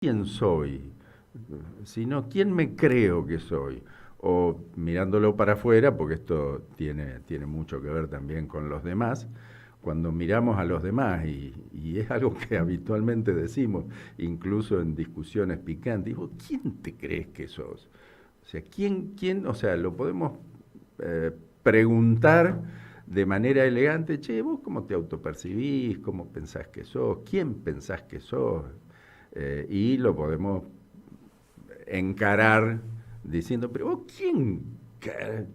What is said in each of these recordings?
quién soy, sino quién me creo que soy. O mirándolo para afuera, porque esto tiene mucho que ver también con los demás, cuando miramos a los demás, y es algo que habitualmente decimos, incluso en discusiones picantes, digo, ¿quién te crees que sos? O sea, o sea, lo podemos preguntar de manera elegante, che, vos cómo te autopercibís, cómo pensás que sos, quién pensás que sos, y lo podemos encarar diciendo, pero vos quién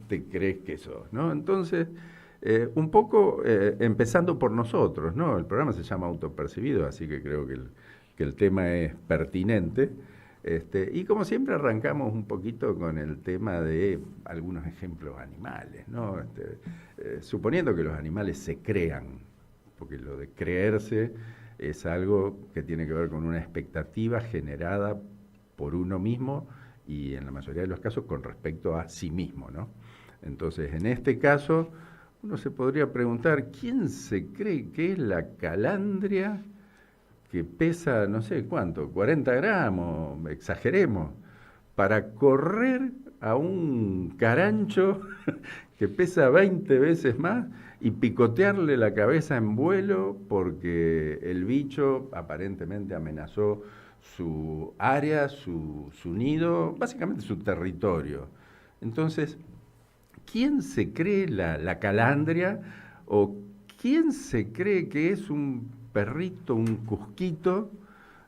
te crees que sos, ¿no? Entonces, un poco empezando por nosotros, ¿no? El programa se llama Autopercibido, así que creo que el tema es pertinente. Y como siempre arrancamos un poquito con el tema de algunos ejemplos animales, ¿no? Suponiendo que los animales se crean, porque lo de creerse es algo que tiene que ver con una expectativa generada por uno mismo y en la mayoría de los casos con respecto a sí mismo, ¿no? Entonces, en este caso, uno se podría preguntar, ¿quién se cree que es la calandria que pesa, no sé cuánto, 40 gramos, exageremos, para correr a un carancho que pesa 20 veces más y picotearle la cabeza en vuelo porque el bicho aparentemente amenazó su área, su nido, básicamente su territorio? Entonces, ¿quién se cree la calandria o quién se cree que es un perrito, un cusquito,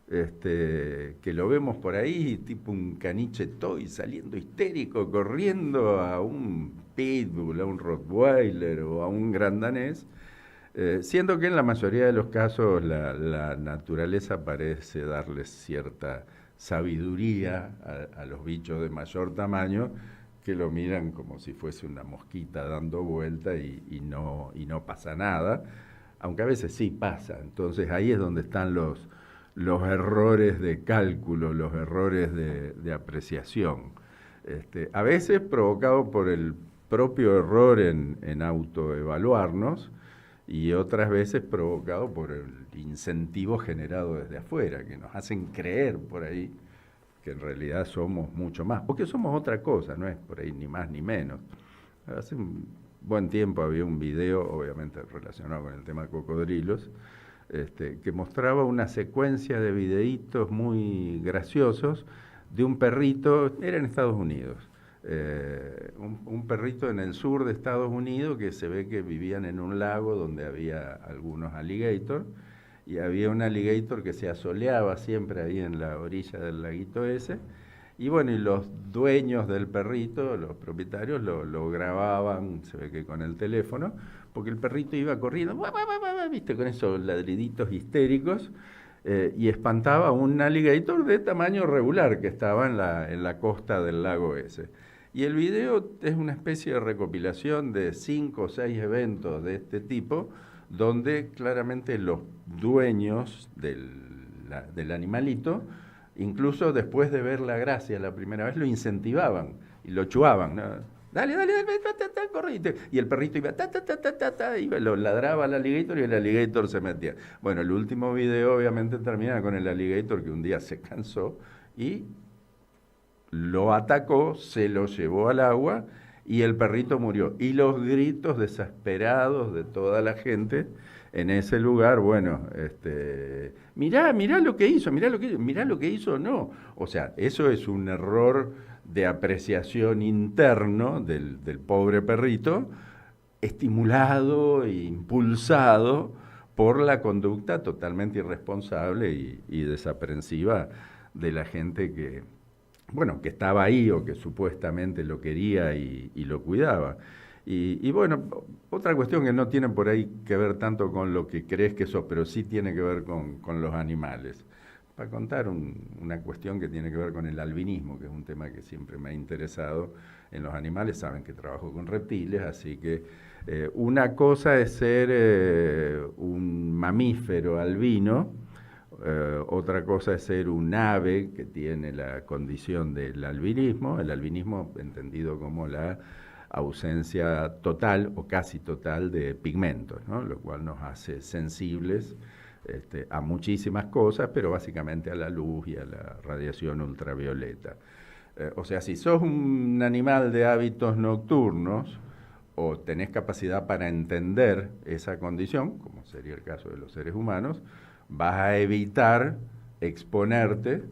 que lo vemos por ahí, tipo un caniche toy saliendo histérico, corriendo a un pitbull, a un rottweiler o a un gran danés, siendo que en la mayoría de los casos la naturaleza parece darles cierta sabiduría a los bichos de mayor tamaño que lo miran como si fuese una mosquita dando vuelta y no pasa nada, aunque a veces sí pasa. Entonces ahí es donde están los errores de cálculo, los errores de apreciación. A veces provocado por el propio error en autoevaluarnos y otras veces provocado por el incentivo generado desde afuera, que nos hacen creer por ahí que en realidad somos mucho más, porque somos otra cosa, no es por ahí ni más ni menos. Hace un buen tiempo había un video, obviamente relacionado con el tema de cocodrilos, que mostraba una secuencia de videitos muy graciosos de un perrito, era en Estados Unidos, un perrito en el sur de Estados Unidos que se ve que vivían en un lago donde había algunos alligators, y había un alligator que se asoleaba siempre ahí en la orilla del laguito ese, y bueno, y los dueños del perrito, los propietarios, lo grababan, se ve que con el teléfono, porque el perrito iba corriendo, viste, con esos ladriditos histéricos, y espantaba a un alligator de tamaño regular que estaba en la costa del lago ese. Y el video es una especie de recopilación de 5 o 6 eventos de este tipo, donde claramente los dueños del animalito, incluso después de ver la gracia la primera vez, lo incentivaban y lo chuaban, ¿no? Dale, dale, dale, corre. Y el perrito iba, y lo ladraba al alligator y el alligator se metía. Bueno, el último video obviamente termina con el alligator que un día se cansó y lo atacó, se lo llevó al agua y el perrito murió. Y los gritos desesperados de toda la gente en ese lugar, bueno, mirá, mirá lo que hizo, mirá lo que hizo, mirá lo que hizo, no. O sea, eso es un error de apreciación interno del pobre perrito, estimulado e impulsado por la conducta totalmente irresponsable y desaprensiva de la gente que, bueno, que estaba ahí o que supuestamente lo quería y lo cuidaba. Y bueno, otra cuestión que no tiene por ahí que ver tanto con lo que crees que sos, pero sí tiene que ver con los animales. Para contar una cuestión que tiene que ver con el albinismo, que es un tema que siempre me ha interesado en los animales, saben que trabajo con reptiles, así que una cosa es ser un mamífero albino, otra cosa es ser un ave que tiene la condición del albinismo, el albinismo entendido como la ausencia total o casi total de pigmentos, ¿no? Lo cual nos hace sensibles a muchísimas cosas, pero básicamente a la luz y a la radiación ultravioleta. O sea, si sos un animal de hábitos nocturnos o tenés capacidad para entender esa condición, como sería el caso de los seres humanos, vas a evitar exponerte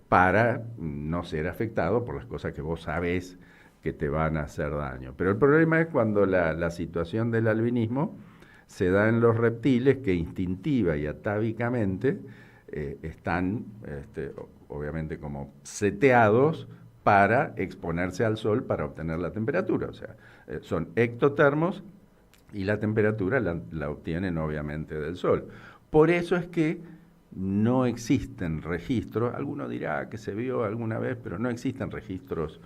para no ser afectado por las cosas que vos sabés que te van a hacer daño. Pero el problema es cuando la situación del albinismo se da en los reptiles que instintiva y atávicamente están, obviamente, como seteados para exponerse al sol para obtener la temperatura. O sea, son ectotermos y la temperatura la obtienen obviamente del sol. Por eso es que no existen registros, alguno dirá que se vio alguna vez, pero no existen registros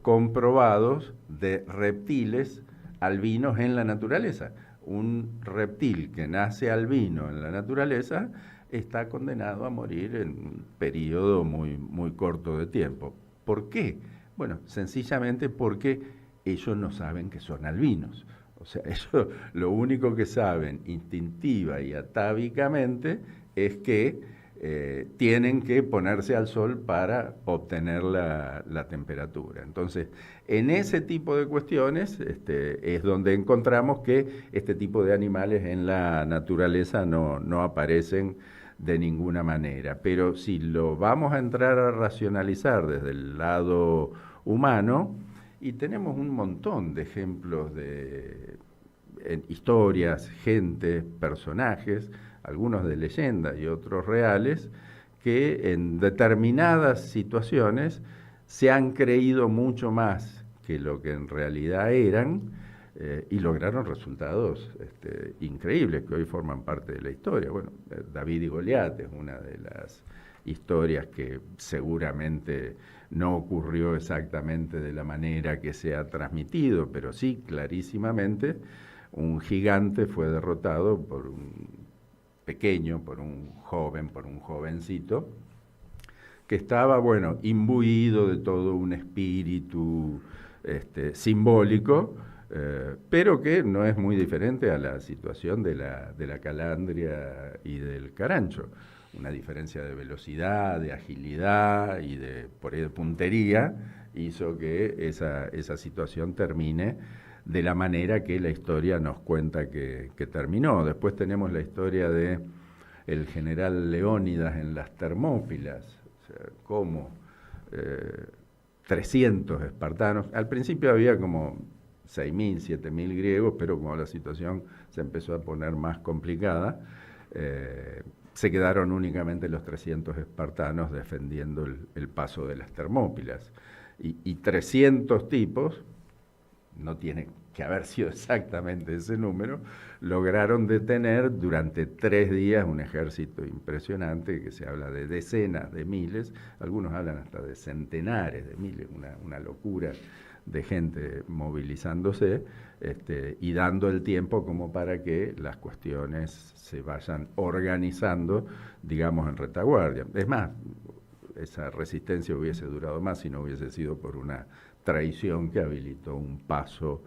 comprobados de reptiles albinos en la naturaleza. Un reptil que nace albino en la naturaleza está condenado a morir en un periodo muy, muy corto de tiempo. ¿Por qué? Bueno, sencillamente porque ellos no saben que son albinos. O sea, ellos lo único que saben instintiva y atávicamente es que tienen que ponerse al sol para obtener la temperatura. Entonces, en ese tipo de cuestiones es donde encontramos que este tipo de animales en la naturaleza no aparecen de ninguna manera. Pero si lo vamos a entrar a racionalizar desde el lado humano, y tenemos un montón de ejemplos de historias, gente, personajes, algunos de leyenda y otros reales, que en determinadas situaciones se han creído mucho más que lo que en realidad eran y lograron resultados increíbles que hoy forman parte de la historia. Bueno, David y Goliat es una de las historias que seguramente no ocurrió exactamente de la manera que se ha transmitido, pero sí clarísimamente un gigante fue derrotado por un pequeño, por un joven, por un jovencito, que estaba, bueno, imbuido de todo un espíritu simbólico, pero que no es muy diferente a la situación de la calandria y del carancho. Una diferencia de velocidad, de agilidad y por ahí de puntería hizo que esa situación termine de la manera que la historia nos cuenta que terminó. Después tenemos la historia de el general Leónidas en las Termópilas, o sea, cómo 300 espartanos, al principio había como 6.000, 7.000 griegos, pero como la situación se empezó a poner más complicada, se quedaron únicamente los 300 espartanos defendiendo el paso de las Termópilas. Y 300 tipos, no tiene que haber sido exactamente ese número, lograron detener durante 3 días un ejército impresionante, que se habla de decenas de miles, algunos hablan hasta de centenares de miles, una locura de gente movilizándose y dando el tiempo como para que las cuestiones se vayan organizando, digamos, en retaguardia. Es más, esa resistencia hubiese durado más si no hubiese sido por una traición que habilitó un paso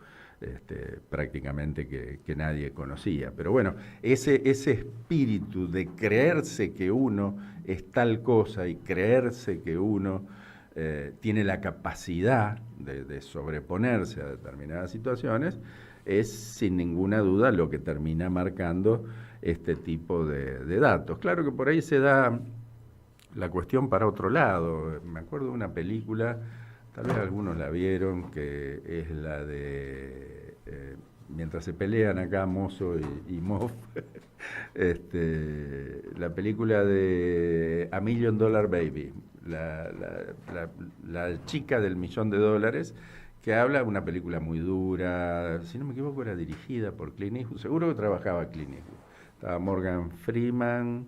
prácticamente que nadie conocía. Pero bueno, ese espíritu de creerse que uno es tal cosa y creerse que uno tiene la capacidad de sobreponerse a determinadas situaciones, es sin ninguna duda lo que termina marcando este tipo de datos. Claro que por ahí se da la cuestión para otro lado. Me acuerdo de una película, tal vez algunos la vieron, que es la de mientras se pelean acá Mozo y Moff, la película de A Million Dollar Baby, la chica del $1.000.000, que habla de una película muy dura, si no me equivoco era dirigida por Clint Eastwood, seguro que trabajaba Clint Eastwood. Estaba Morgan Freeman,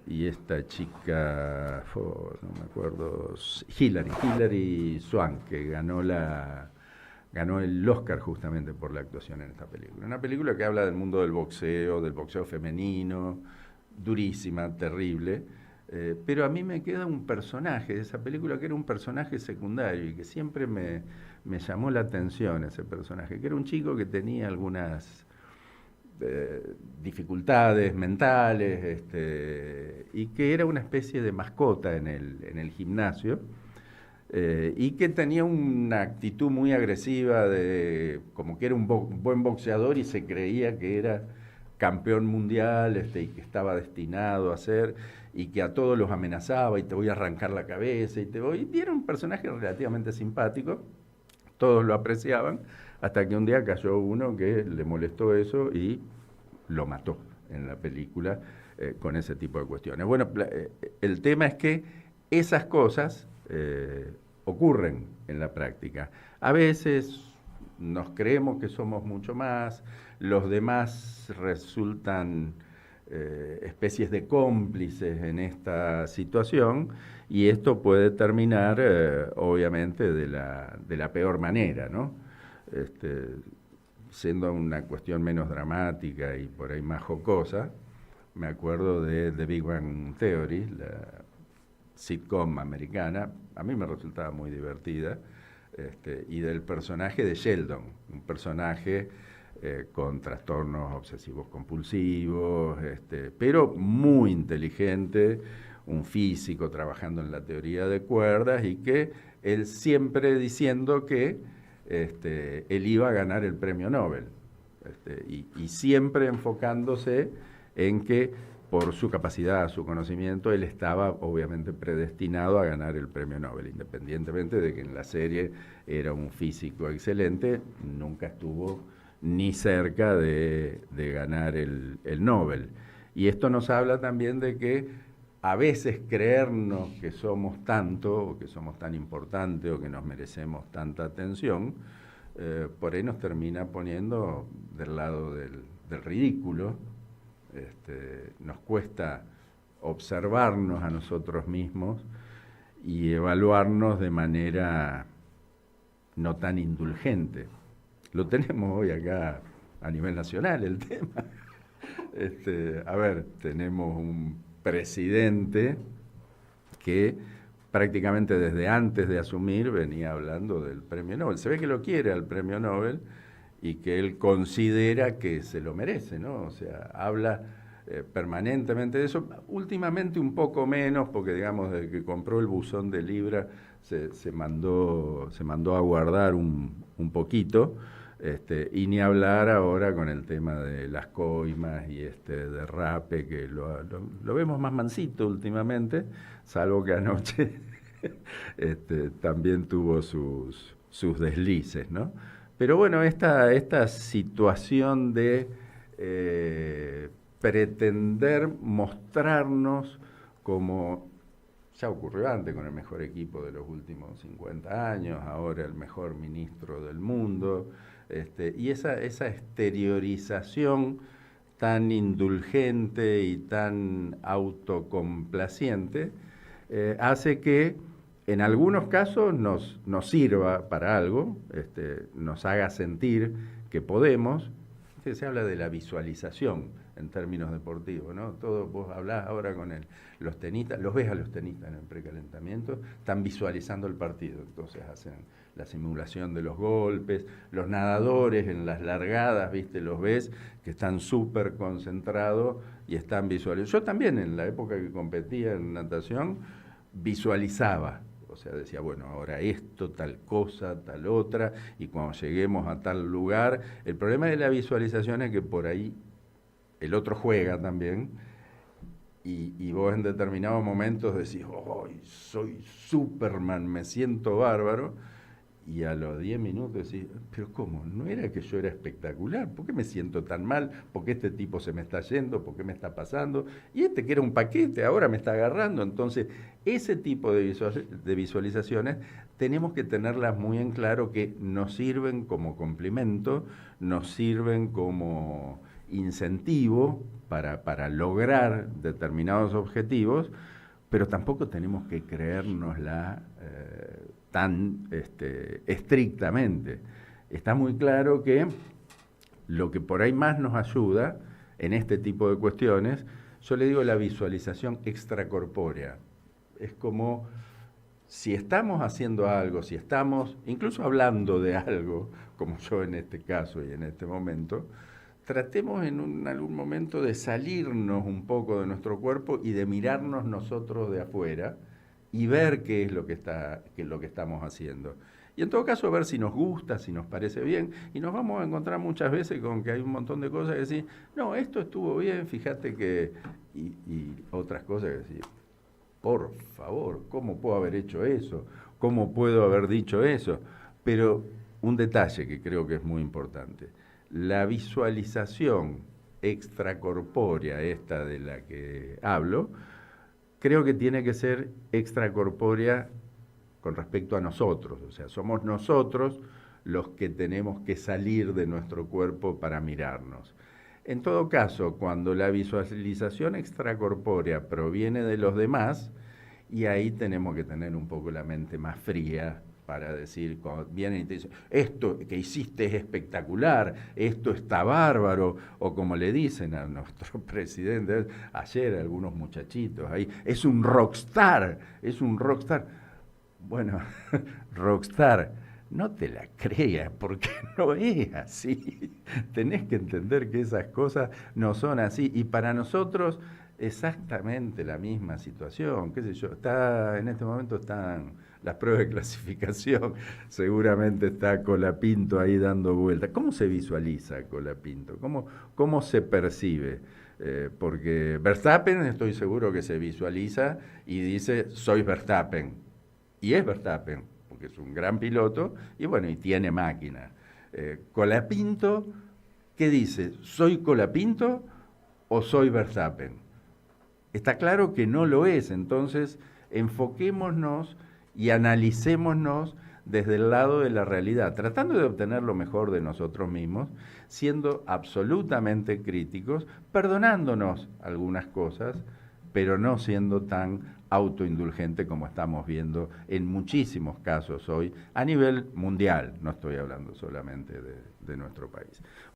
y esta chica, no me acuerdo, Hilary Swank, que ganó el Oscar justamente por la actuación en esta película. Una película que habla del mundo del boxeo femenino, durísima, terrible, pero a mí me queda un personaje de esa película que era un personaje secundario y que siempre me llamó la atención ese personaje, que era un chico que tenía algunas dificultades mentales, y que era una especie de mascota en el gimnasio, y que tenía una actitud muy agresiva, como que era un buen boxeador y se creía que era campeón mundial, y que estaba destinado a ser, y que a todos los amenazaba, y te voy a arrancar la cabeza, y era un personaje relativamente simpático, todos lo apreciaban, hasta que un día cayó uno que le molestó eso y lo mató en la película, con ese tipo de cuestiones. Bueno, el tema es que esas cosas ocurren en la práctica. A veces nos creemos que somos mucho más, los demás resultan especies de cómplices en esta situación, y esto puede terminar, obviamente, de la peor manera, ¿no? Siendo una cuestión menos dramática y por ahí más jocosa, me acuerdo de The Big Bang Theory, la sitcom americana. A mí me resultaba muy divertida, y del personaje de Sheldon, un personaje con trastornos obsesivos compulsivos, pero muy inteligente, un físico trabajando en la teoría de cuerdas, y que él siempre diciendo que él iba a ganar el premio Nobel, y siempre enfocándose en que por su capacidad, su conocimiento, él estaba obviamente predestinado a ganar el premio Nobel, independientemente de que en la serie era un físico excelente, nunca estuvo ni cerca de ganar el Nobel. Y esto nos habla también de que a veces creernos que somos tanto, o que somos tan importantes, o que nos merecemos tanta atención, por ahí nos termina poniendo del lado del ridículo. Nos cuesta observarnos a nosotros mismos y evaluarnos de manera no tan indulgente. Lo tenemos hoy acá a nivel nacional el tema. A ver, tenemos un presidente que prácticamente desde antes de asumir venía hablando del premio Nobel. Se ve que lo quiere al premio Nobel y que él considera que se lo merece, ¿no? O sea, habla permanentemente de eso. Últimamente un poco menos, porque digamos, desde que compró el buzón de Libra se mandó a guardar un poquito, y ni hablar ahora con el tema de las coimas y derrape, que lo vemos más mansito últimamente, salvo que anoche también tuvo sus deslices, ¿no? Pero bueno, esta situación de pretender mostrarnos como, ya ocurrió antes con el mejor equipo de los últimos 50 años, ahora el mejor ministro del mundo, y esa exteriorización tan indulgente y tan autocomplaciente, hace que en algunos casos nos sirva para algo, nos haga sentir que podemos. Se habla de la visualización en términos deportivos, ¿no? Vos hablás ahora con los tenistas, los ves a los tenistas en el precalentamiento, están visualizando el partido, entonces hacen la simulación de los golpes, los nadadores en las largadas, ¿viste? Los ves que están súper concentrados y están visualizando. Yo también, en la época que competía en natación, visualizaba. O sea, decía, bueno, ahora esto, tal cosa, tal otra, y cuando lleguemos a tal lugar. El problema de la visualización es que por ahí el otro juega también, y vos en determinados momentos decís, oh, soy Superman, me siento bárbaro, y a los 10 minutos decís, pero ¿cómo? ¿No era que yo era espectacular? ¿Por qué me siento tan mal? ¿Por qué este tipo se me está yendo? ¿Por qué me está pasando? Y que era un paquete, ahora me está agarrando. Entonces, ese tipo de visualizaciones tenemos que tenerlas muy en claro, que nos sirven como complemento, nos sirven como incentivo para lograr determinados objetivos, pero tampoco tenemos que creérnosla tan estrictamente. Está muy claro que lo que por ahí más nos ayuda en este tipo de cuestiones, yo le digo la visualización extracorpórea. Es como si estamos haciendo algo, si estamos incluso hablando de algo, como yo en este caso y en este momento, tratemos algún momento de salirnos un poco de nuestro cuerpo y de mirarnos nosotros de afuera y ver qué es lo que qué es lo que estamos haciendo. Y en todo caso ver si nos gusta, si nos parece bien, y nos vamos a encontrar muchas veces con que hay un montón de cosas que decir, no, esto estuvo bien, fíjate que... Y otras cosas que decir, por favor, ¿cómo puedo haber hecho eso? ¿Cómo puedo haber dicho eso? Pero un detalle que creo que es muy importante, la visualización extracorpórea, esta de la que hablo, creo que tiene que ser extracorpórea con respecto a nosotros, o sea, somos nosotros los que tenemos que salir de nuestro cuerpo para mirarnos. En todo caso, cuando la visualización extracorpórea proviene de los demás, y ahí tenemos que tener un poco la mente más fría para decir, cuando vienen y te dicen, esto que hiciste es espectacular, esto está bárbaro, o como le dicen a nuestro presidente, ayer algunos muchachitos ahí, es un rockstar, es un rockstar. Bueno, rockstar, no te la creas, porque no es así. Tenés que entender que esas cosas no son así. Y para nosotros, exactamente la misma situación. Qué sé yo, en este momento están las pruebas de clasificación, seguramente está Colapinto ahí dando vueltas. ¿Cómo se visualiza Colapinto? ¿Cómo se percibe? Porque Verstappen estoy seguro que se visualiza y dice, soy Verstappen. Y es Verstappen, porque es un gran piloto y bueno, y tiene máquina. Colapinto, ¿qué dice? ¿Soy Colapinto o soy Verstappen? Está claro que no lo es, entonces enfoquémonos y analicémonos desde el lado de la realidad, tratando de obtener lo mejor de nosotros mismos, siendo absolutamente críticos, perdonándonos algunas cosas, pero no siendo tan autoindulgente como estamos viendo en muchísimos casos hoy a nivel mundial, no estoy hablando solamente de nuestro país.